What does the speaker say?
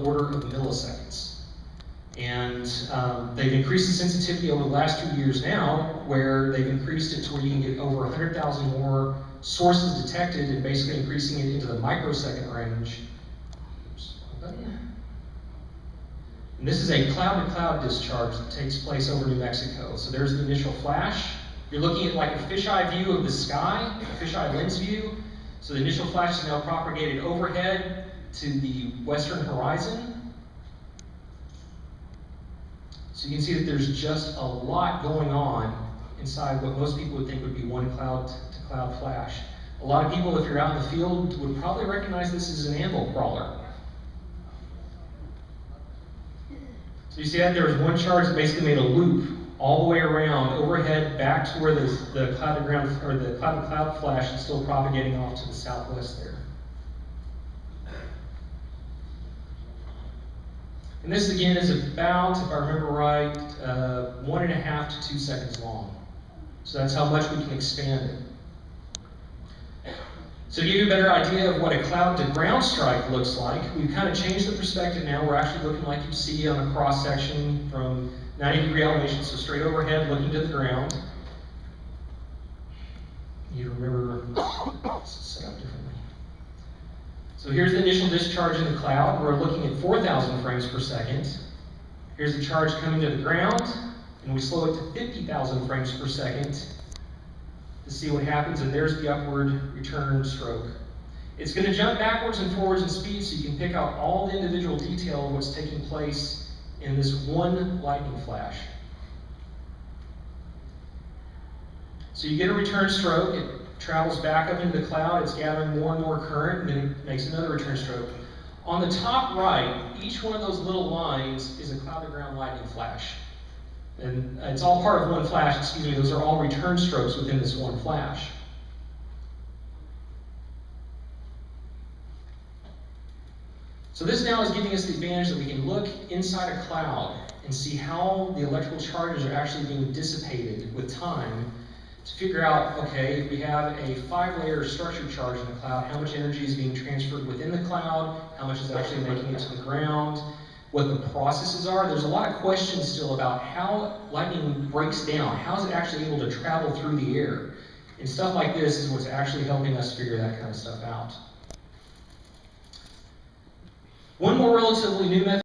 order of milliseconds. And they've increased the sensitivity over the last 2 years now, where they've increased it to where you can get over 100,000 more sources detected, and basically increasing it into the microsecond range. Oops, and this is a cloud-to-cloud discharge that takes place over New Mexico. So there's the initial flash. You're looking at like a fisheye view of the sky, a fisheye lens view. So the initial flash is now propagated overhead to the western horizon. So you can see that there's just a lot going on inside what most people would think would be one cloud-to-cloud flash. A lot of people, if you're out in the field, would probably recognize this as an anvil crawler. So you see that there was one charge that basically made a loop all the way around overhead back to where the cloud-to-ground or the cloud-to-cloud flash is still propagating off to the southwest there. And this again is about, if I remember right, 1.5 to 2 seconds long. So that's how much we can expand it. So to give you a better idea of what a cloud-to-ground strike looks like, we've kind of changed the perspective now. We're actually looking like you see on a cross-section from 90-degree elevation, so straight overhead, looking to the ground. You remember this is set up differently. So here's the initial discharge in the cloud. We're looking at 4,000 frames per second. Here's the charge coming to the ground, and we slow it to 50,000 frames per second to see what happens, and there's the upward return stroke. It's going to jump backwards and forwards in speed, so you can pick out all the individual detail of what's taking place in this one lightning flash. So you get a return stroke, it travels back up into the cloud, it's gathering more and more current, and then it makes another return stroke. On the top right, each one of those little lines is a cloud-to-ground lightning flash. And it's all part of one flash, excuse me, those are all return strokes within this one flash. So this now is giving us the advantage that we can look inside a cloud and see how the electrical charges are actually being dissipated with time to figure out, okay, if we have a 5-layer structure charge in the cloud, how much energy is being transferred within the cloud, how much is actually making it to the ground, what the processes are. There's a lot of questions still about how lightning breaks down, how is it actually able to travel through the air. And stuff like this is what's actually helping us figure that kind of stuff out. One more relatively new method